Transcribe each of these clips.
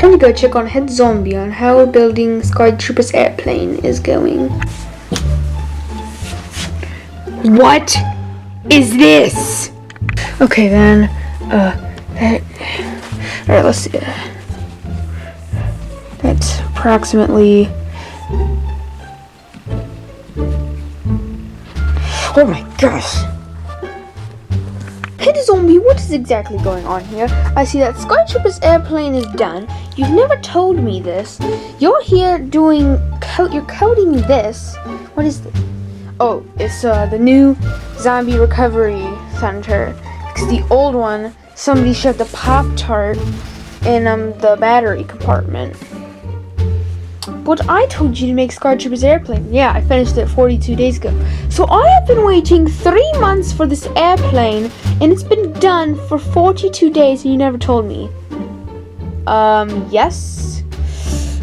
Time to go check on Head Zombie on how we're building Skytrooper's airplane is going. What is this? Okay then, alright, let's see. That's approximately... Oh my gosh! Hey Zombie, what is exactly going on here? I see that Skytrooper's airplane is done. You've never told me this. You're here doing... you're coding this. What is this? Oh, it's the new zombie recovery center. Because the old one, somebody shoved a Pop-Tart in the battery compartment. But I told you to make Skytrooper's airplane. Yeah, I finished it 42 days ago. So I have been waiting 3 months for this airplane, and it's been done for 42 days, and you never told me. Yes?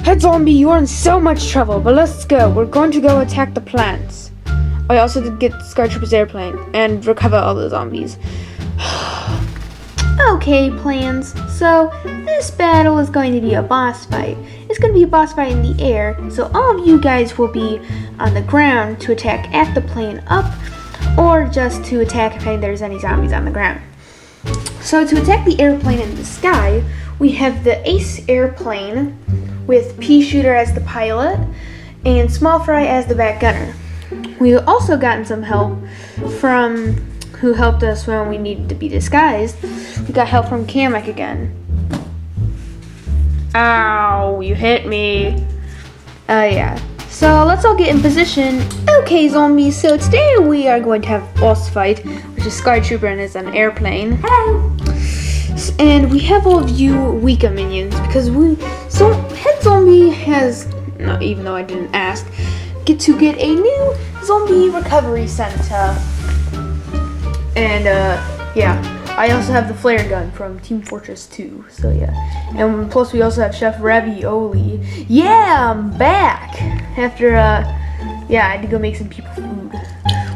Head Zombie, you're in so much trouble, but let's go. We're going to go attack the plants. I also did get Skytrooper's airplane and recover all the zombies. Okay, plans. So, this battle is going to be a boss fight. It's going to be a boss fight in the air, so all of you guys will be on the ground to attack at the plane up, or just to attack if there's any zombies on the ground. So, to attack the airplane in the sky, we have the Ace airplane with Pea Shooter as the pilot and Small Fry as the back gunner. We've also gotten some help from who helped us when we needed to be disguised. We got help from Kamek again. Ow, you hit me. Yeah. So let's all get in position. Okay, zombies, so today we are going to have a boss fight, which is Skytrooper and is an airplane. Hello. And we have all of you Weka minions, because so Head Zombie has, not even though I didn't ask, get a new zombie recovery center. And yeah, I also have the flare gun from Team Fortress 2, so yeah. And plus we also have Chef Ravioli. Yeah, I'm back! After, yeah, I had to go make some people food.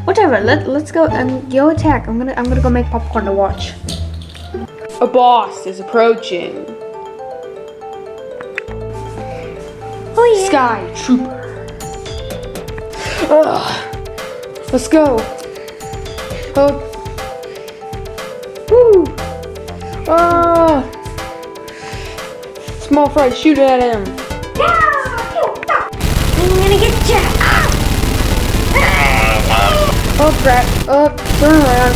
Whatever, let's go, go attack. I'm gonna go make popcorn to watch. A boss is approaching. Oh yeah. Sky Trooper. Ugh. Let's go. Oh. Woo. Oh. Small Fry, shoot at him. No. I'm gonna get you. Oh crap. Oh, turn around.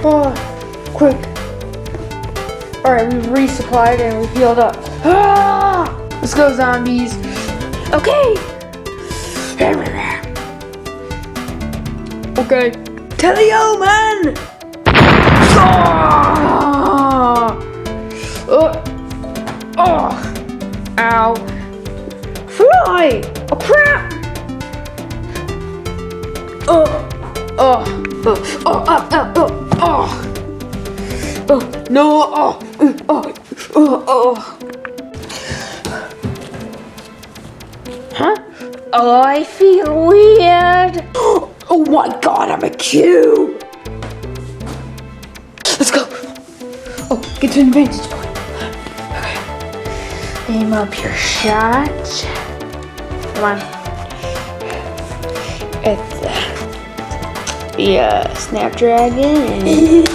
Oh, quick. Alright, we've resupplied and we've healed up. Ah! Let's go, zombies. Okay. Okay. Tellio, man! Oh! Ow. Fly! Oh, crap! No! Huh? Oh, I feel weird. Oh my god, I'm a Q! Let's go! Oh, get to an vantage point. Okay. Aim up your shot. Come on. It's the Snapdragon.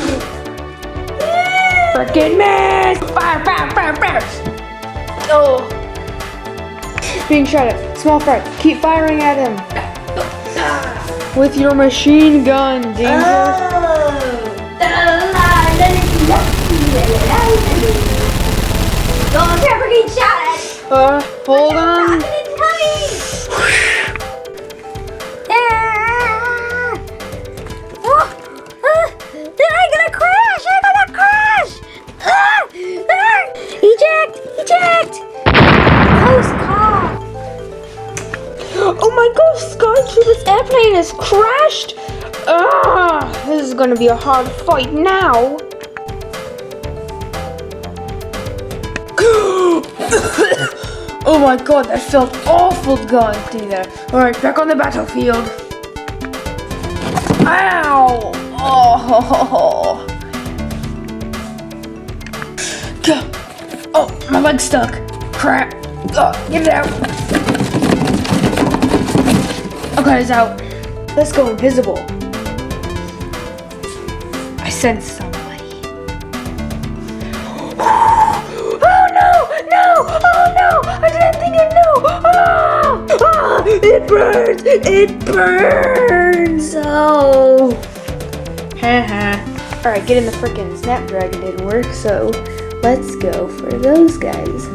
Frickin' miss! Fire, fire, fire, fire! Oh! Being shot at. Small Fry, keep firing at him. With your machine gun, Danger. Don't ever get shot at! Hold on. I'm gonna crash! I'm gonna crash! Eject! Eject! Close call! Oh my gosh, Skytrooper's airplane has crashed! This is gonna be a hard fight now. Oh my god, that felt awful going through there. Alright, back on the battlefield. Ow! Oh! Oh, my leg's stuck. Crap. Get it out. Okay, it's out. Let's go invisible. I sense somebody. Oh no! No! Oh no! I didn't think it. No! It burns! It burns! Oh! Haha. Alright, getting the frickin' Snapdragon didn't work, so let's go for those guys.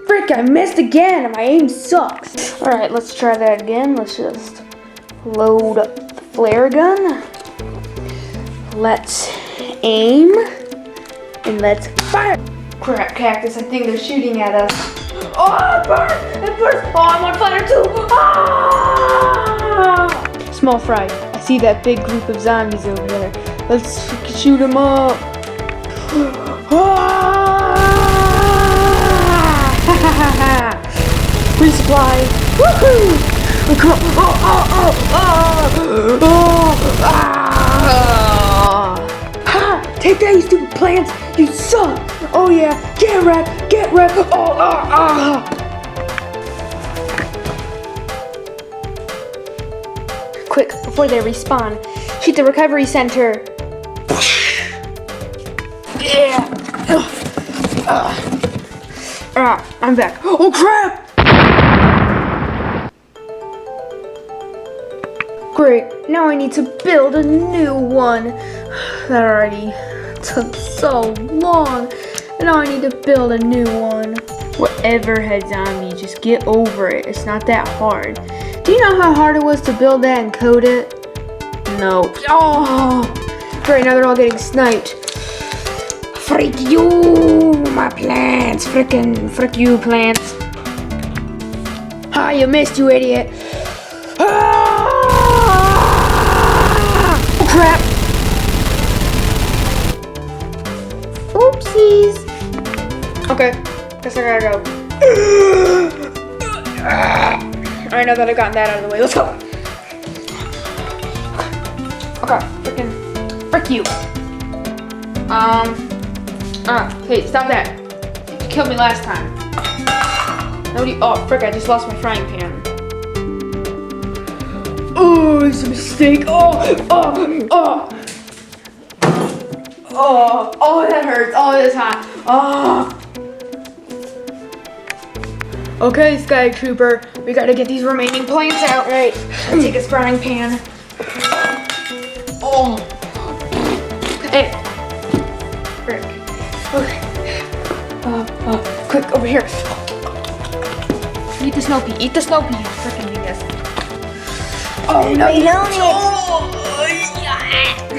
Frick, I missed again! My aim sucks! Alright, let's try that again. Let's just load up the flare gun. Let's aim. And let's fire! Crap, Cactus, I think they're shooting at us. Oh, it burns! It burns! Oh, I'm on fire too! Ah! Small fry, I see that big group of zombies over there. Let's shoot them up. Resupply! Woohoo! Oh, come on! Take that, you stupid plants! You suck! Oh yeah! Get wrecked! Get wrecked! Quick, before they respawn, shoot the recovery center! Yeah! I'm back. Oh crap! Great, now I need to build a new one. That already took so long. And now I need to build a new one. Whatever, head zombie, just get over it. It's not that hard. Do you know how hard it was to build that and code it? No. Oh! Great, now they're all getting sniped. Freak you, my plants. Frick you, plants. Ah, you missed, you idiot. Ah! Oh, crap. Oopsies. Okay, guess I gotta go. Alright, now that I've gotten that out of the way, let's go. Okay, frick you. Hey, stop that. You killed me last time. Nobody, oh, frick, I just lost my frying pan. Oh, it's a mistake. Oh, that hurts. Oh, it's hot. Oh. Okay, Sky Trooper, we gotta get these remaining plants out. Right, take his frying pan. Oh. Hey. Frick. Okay. Quick, over here. Eat the snow pea. Eat the snow pea. Frickin' genius. Oh, no. My helmet!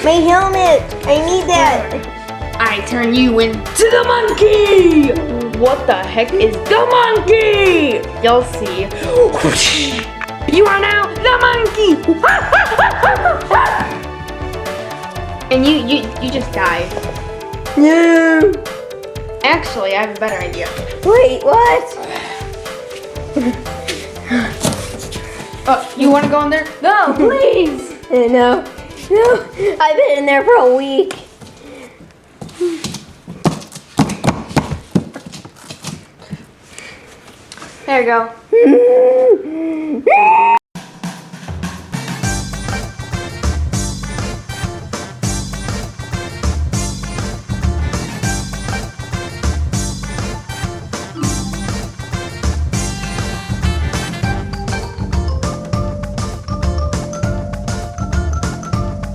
My helmet! I need that! I turn you into the monkey! What the heck is the monkey? You'll see. You are now the monkey! And you just died. No! Actually, I have a better idea. Wait, what? You want to go in there? No, please! No. I've been in there for a week. There you go.